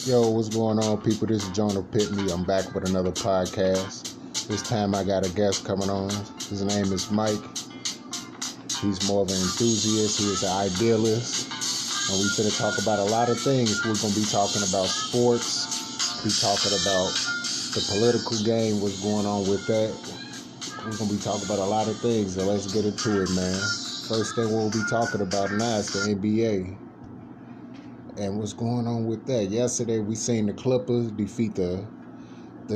Yo, what's going on, people? This is Jonah Pitney. I'm back with another podcast. This time I got a guest coming on. His name is Mike. He's more of an enthusiast. He is an idealist. And we finna talk about a lot of things. We're going to be talking about sports. Be talking about the political game, what's going on with that. We're going to be talking about a lot of things. So let's get into it, man. First thing we'll be talking about now is the NBA. And what's going on with that? Yesterday we seen the Clippers defeat the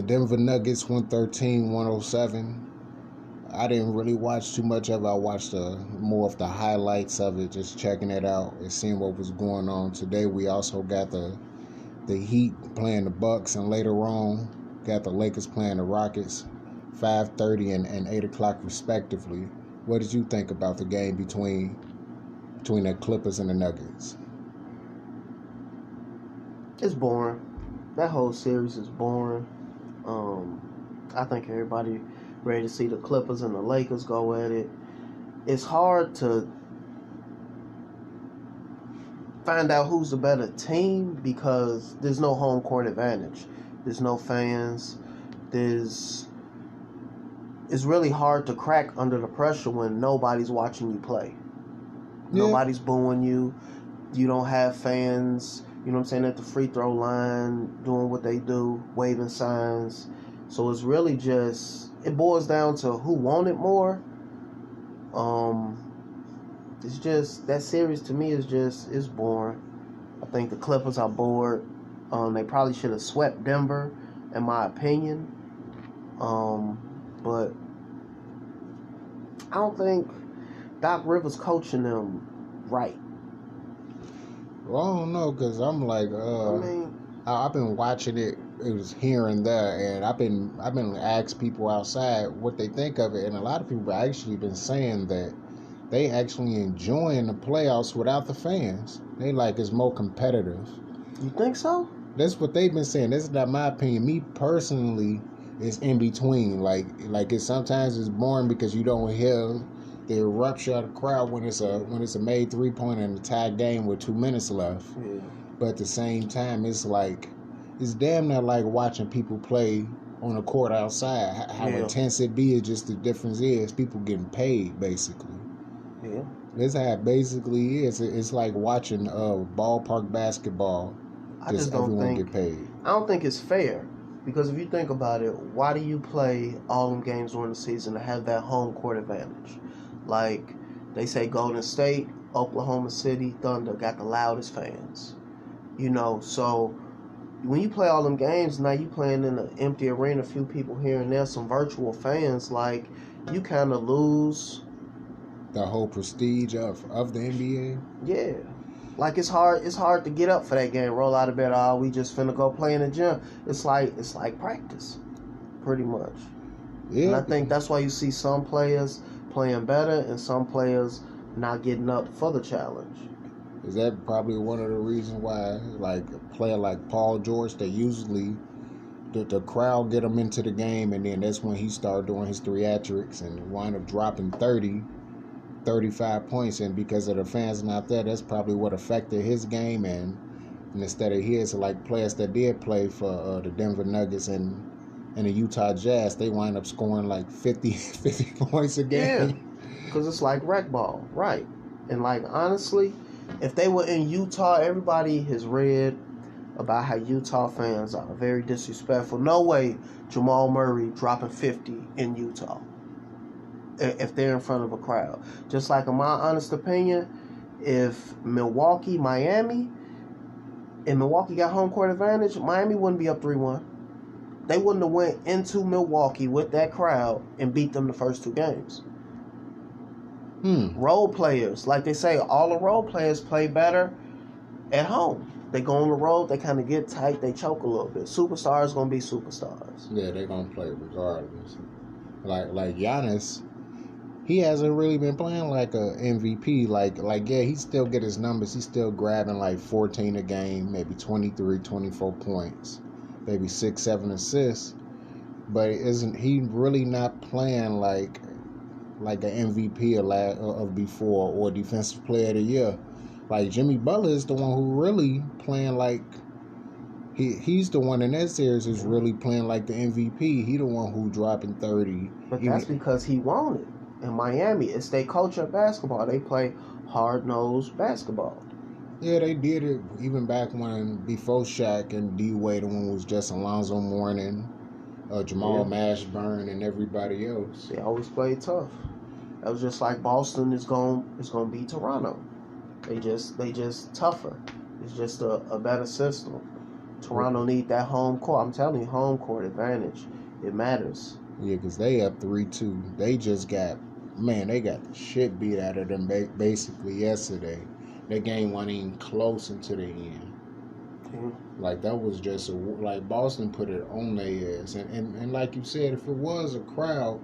Denver Nuggets 113-107. I didn't really watch too much of it. I watched more of the highlights of it, just checking it out and seeing what was going on. Today we also got the Heat playing the Bucks, and later on got the Lakers playing the Rockets, 5:30 and 8 o'clock respectively. What did you think about the game between the Clippers and the Nuggets? It's boring. That whole series is boring. I think everybody ready to see the Clippers and the Lakers go at it. It's hard to find out who's the better team because there's no home court advantage. There's no fans. It's really hard to crack under the pressure when nobody's watching you play. Yeah. Nobody's booing you. You don't have fans, you know what I'm saying, at the free throw line, doing what they do, waving signs. So it's really just, it boils down to who wanted more. It's just, that series to me is boring. I think the Clippers are bored. They probably should have swept Denver, in my opinion. But I don't think Doc Rivers coaching them right. Well, I don't know, because I'm like, I've been watching it. It was here and there, and I've been asking people outside what they think of it, and a lot of people actually been saying that they actually enjoying the playoffs without the fans. They like it's more competitive. You think so? That's what they've been saying. This is not my opinion. Me personally, it's in between. Like sometimes it's boring because you don't hear the eruption of the crowd when it's a made 3-pointer in a tied game with 2 minutes left. Yeah. But at the same time, it's damn near like watching people play on the court outside. How intense it be is just the difference is people getting paid basically. Yeah. That's how it basically is. It's like watching ballpark basketball. I just don't everyone think get paid. I don't think it's fair. Because if you think about it, why do you play all them games during the season to have that home court advantage? Like they say Golden State, Oklahoma City Thunder got the loudest fans. You know, so when you play all them games, now you playing in an empty arena, a few people here and there, some virtual fans, like you kind of lose the whole prestige of the NBA. Yeah. Like it's hard to get up for that game, roll out of bed, we just finna go play in the gym. It's like practice, pretty much. Yeah. And I think that's why you see some players playing better and some players not getting up for the challenge. Is that probably one of the reasons why, like a player like Paul George, they usually the crowd get him into the game, and then that's when he started doing his theatrics and wind up dropping 35 points, and because of the fans not there, that's probably what affected his game. And instead of his, like players that did play for the Denver Nuggets and the Utah Jazz, they wind up scoring like 50 points a game. Yeah, because it's like rec ball, right? And like honestly, if they were in Utah, everybody has read about how Utah fans are very disrespectful. No way Jamal Murray dropping 50 in Utah if they're in front of a crowd. Just like in my honest opinion, if Milwaukee got home court advantage, Miami wouldn't be up 3-1. They wouldn't have went into Milwaukee with that crowd and beat them the first 2 games. Role players, like they say, all the role players play better at home. They go on the road, they kind of get tight, they choke a little bit. Superstars going to be superstars. Yeah, they're going to play regardless. Like Giannis, he hasn't really been playing like a MVP. Like yeah, he still get his numbers. He's still grabbing like 14 a game, maybe 23, 24 points, maybe 6, 7 assists. But isn't he really not playing like an MVP of before or Defensive Player of the Year? Like Jimmy Butler is the one who really playing like He's the one in that series who's really playing like the MVP. He the one who dropping 30. But that's because he wanted. In Miami, it's their culture of basketball. They play hard-nosed basketball. Yeah, they did it even back when before Shaq and D Wade, when it was just Alonzo Mourning, Jamal Mashburn, and everybody else. They always played tough. That was just like Boston is going to beat Toronto. They just tougher. It's just a better system. Toronto need that home court. I'm telling you, home court advantage. It matters. Yeah, because they up 3-2. They just got, they got the shit beat out of them basically yesterday. That game wasn't even close until the end. Like, that was just, like, Boston put it on their ass. And like you said, if it was a crowd,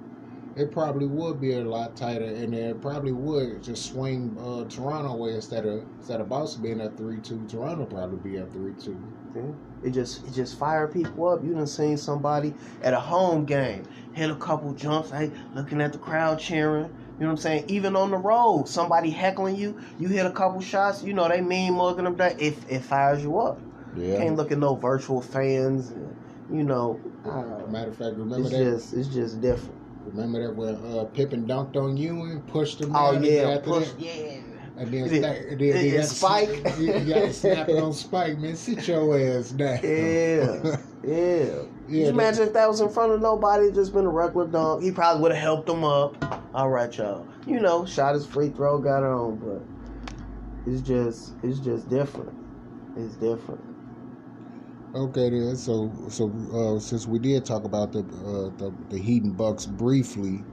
it probably would be a lot tighter, and it probably would just swing Toronto away instead of Boston being at 3-2. Toronto probably be at 3-2. Yeah. It just fire people up. You done seen somebody at a home game hit a couple jumps, hey, looking at the crowd cheering. You know what I'm saying? Even on the road, somebody heckling you, you hit a couple shots, you know, they mean mugging them down. It fires you up. Yeah. You can't look at no virtual fans, you know. Matter of fact, remember it's just different. Remember that when Pippen dunked on Ewing, pushed him down? Oh, yeah, And then Spike. You got to snap it on Spike, man. Sit your ass down. Yeah. Just imagine if that was in front of nobody, just been a regular dunk. He probably would have helped him up. All right, y'all. You know, shot his free throw, got it on, but it's just different. It's different. Okay, then. So since we did talk about the Heat and Bucks briefly,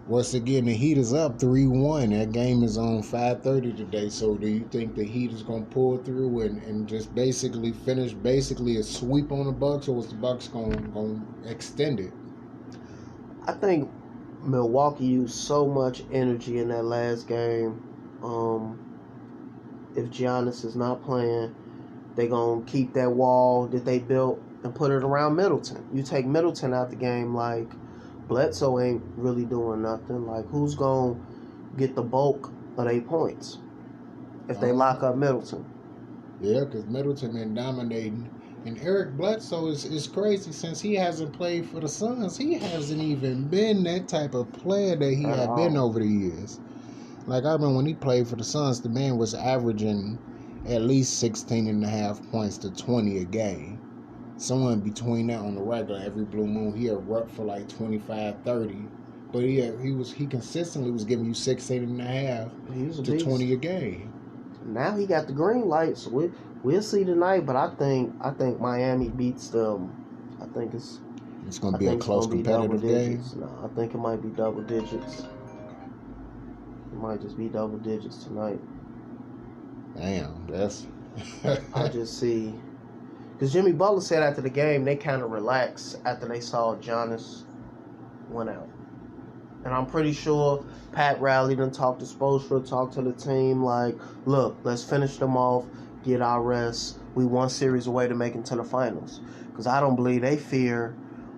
once again the Heat is up 3-1. That game is on 5:30 today. So do you think the Heat is gonna pull through and just basically finish a sweep on the Bucks, or was the Bucks gonna extend it? I think Milwaukee used so much energy in that last game. If Giannis is not playing, they're going to keep that wall that they built and put it around Middleton. You take Middleton out the game, like, Bledsoe ain't really doing nothing. Like, who's going to get the bulk of their points if they lock up Middleton? Yeah, because Middleton been dominating. And Eric Bledsoe is crazy since he hasn't played for the Suns. He hasn't even been that type of player that he had been over the years. Like, I remember when he played for the Suns, the man was averaging at least 16.5 points to 20 a game. Somewhere in between that on the regular, every blue moon, he erupt for like 25, 30. But he consistently was giving you 16.5 to 20 a game. Now he got the green light, so we'll see tonight. But I think Miami beats them. I think it's going to be a close competitive game. No, I think it might be double digits. It might just be double digits tonight. Damn, that's... I just see... Because Jimmy Butler said after the game, they kind of relaxed after they saw Giannis went out. And I'm pretty sure Pat Riley done talked to Spoelstra, talked to the team, like, look, let's finish them off, get our rest. We one series away to make it to the finals. Because I don't believe they fear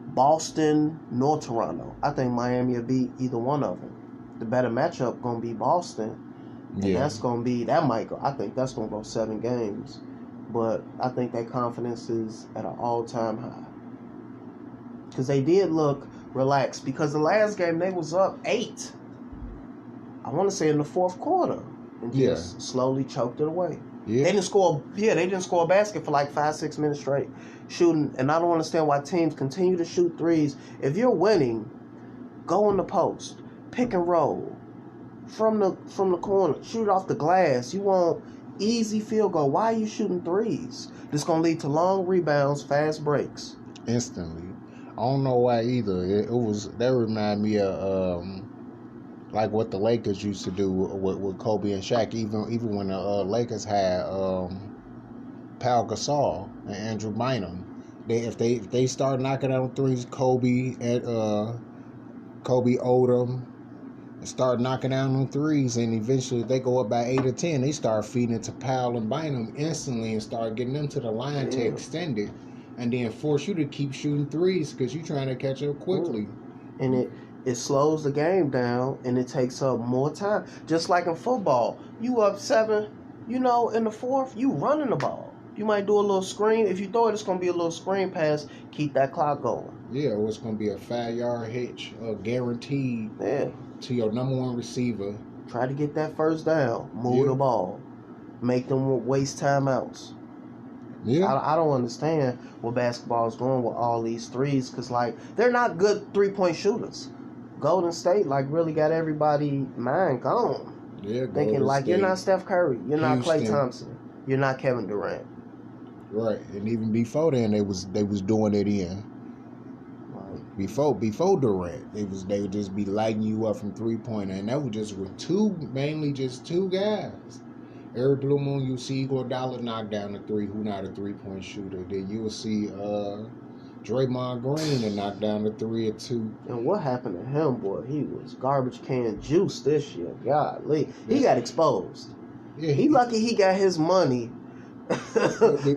Boston nor Toronto. I think Miami will beat either one of them. The better matchup going to be Boston. And that's going to be, I think that's going to go 7 games. But I think their confidence is at an all-time high. Because they did look relaxed. Because the last game, they was up 8. I want to say in the fourth quarter. And just slowly choked it away. Yeah. They didn't score a basket for like 5-6 minutes straight. Shooting, and I don't understand why teams continue to shoot threes. If you're winning, go in the post. Pick and roll. From the corner. Shoot off the glass. You want easy field goal. Why are you shooting threes? This going to lead to long rebounds, fast breaks. Instantly. I don't know why either. That reminded me of like what the Lakers used to do with Kobe and Shaq. Even when the Lakers had Pau Gasol and Andrew Bynum. If they start knocking out threes, Kobe Odom, start knocking down on threes, and eventually if they go up by 8 or 10, they start feeding it to Powell and Bynum instantly and start getting them to the line to extend it, and then force you to keep shooting threes because you're trying to catch up quickly. And it slows the game down, and it takes up more time. Just like in football, you up 7, in the fourth, you running the ball. You might do a little screen. If you throw it, it's going to be a little screen pass. Keep that clock going. Yeah, or it's going to be a 5-yard hitch, guaranteed to your number one receiver. Try to get that first down. Move the ball. Make them waste timeouts. Yeah. I don't understand what basketball is doing with all these threes, because, like, they're not good three-point shooters. Golden State, like, really got everybody mind gone. Yeah, thinking, like, you're not Steph Curry. You're not Klay Thompson. You're not Kevin Durant. Right. And even before then, they was doing it in. Right. Before Durant, they would just be lighting you up from 3-pointer. And that was just with mainly just two guys. Eric Blue Moon, you see Iguodala knock down a three, who not a 3-point shooter. Then you will see Draymond Green and knock down the 3 or 2. And what happened to him, boy? He was garbage can juice this year. Golly. He got exposed. Yeah, he lucky he got his money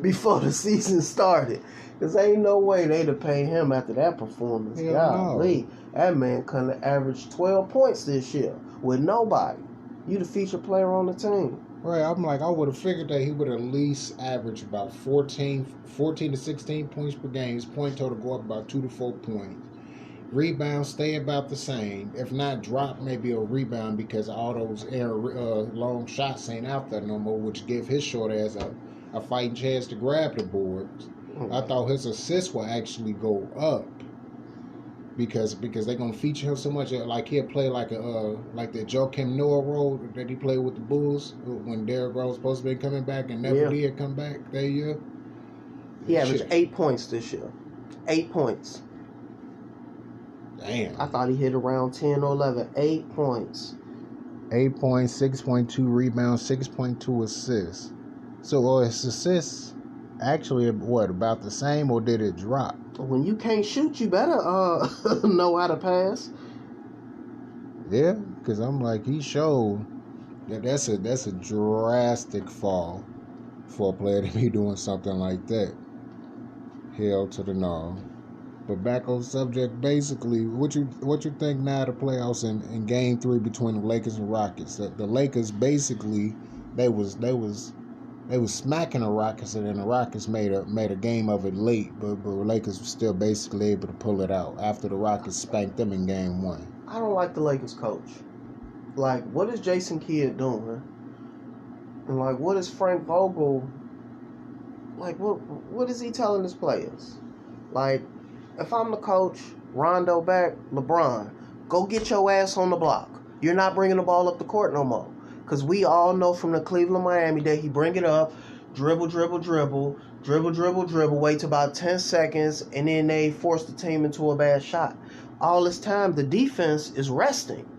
before the season started. Because ain't no way they'd have paid him after that performance. Golly. That man couldn't have averaged 12 points this year with nobody. You the featured player on the team. Right, I'm like, I would have figured that he would at least average about 14 to 16 points per game. His point total go up about 2 to 4 points. Rebounds stay about the same. If not, drop maybe a rebound because all those long shots ain't out there no more, which give his short ass a fighting chance to grab the boards. I thought his assists will actually go up because they're gonna feature him so much. Like he'll play like the Joakim Noah role that he played with the Bulls when Derrick Rose was supposed to be coming back and never did come back that year. He averaged 8 points this year. 8 points. Damn. I thought he hit around 10 or 11. 8 points. 8 points, 6.2 rebounds, 6.2 assists. So his assists actually about the same, or did it drop? When you can't shoot, you better know how to pass. Yeah, because I'm like, he showed that's a drastic fall for a player to be doing something like that. Hell to the no. But back on subject, basically, what you think now of the playoffs in Game 3 between the Lakers and Rockets? The Lakers basically they was smacking the Rockets, and then the Rockets made a game of it late, but the Lakers were still basically able to pull it out after the Rockets spanked them in Game 1. I don't like the Lakers coach. Like, what is Jason Kidd doing? And like, what is Frank Vogel? Like, what is he telling his players? Like, if I'm the coach, Rondo back, LeBron, go get your ass on the block. You're not bringing the ball up the court no more. Because we all know from the Cleveland-Miami that he bring it up, dribble, wait till about 10 seconds, and then they force the team into a bad shot. All this time, the defense is resting.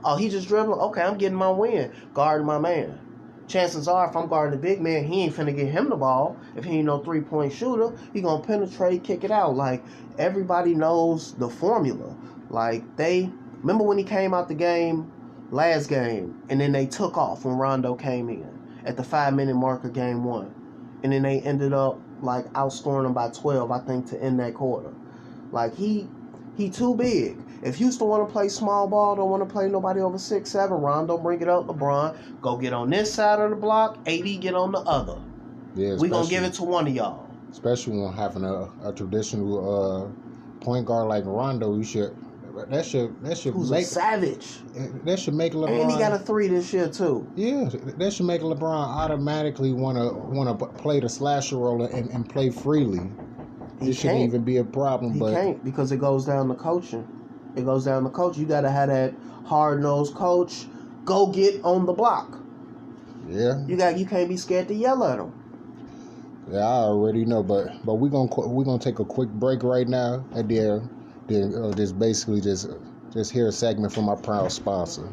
Oh, he just dribbling? Okay, I'm getting my win, guarding my man. Chances are, if I'm guarding the big man, he ain't finna get him the ball. If he ain't no 3-point shooter, he gonna penetrate, kick it out. Like, everybody knows the formula. Like, remember when he came out the game, last game, and then they took off when Rondo came in at the 5-minute mark of Game 1. And then they ended up, like, outscoring them by 12, I think, to end that quarter. Like, he too big. If Houston want to play small ball, don't want to play nobody over 6'7", Rondo bring it up, LeBron, go get on this side of the block, AD get on the other. Yeah, we going to give it to one of y'all. Especially when having a traditional point guard like Rondo, that should Who's a savage. That should make LeBron. And he got a 3 this year too. Yeah, that should make LeBron automatically want to play the slasher role and play freely. It shouldn't even be a problem. He can't, because it goes down to coaching. It goes down to coach. You got to have that hard-nosed coach go get on the block. Yeah. You can't be scared to yell at him. Yeah, I already know, but we're gonna take a quick break right now, and then just basically just hear a segment from our proud sponsor.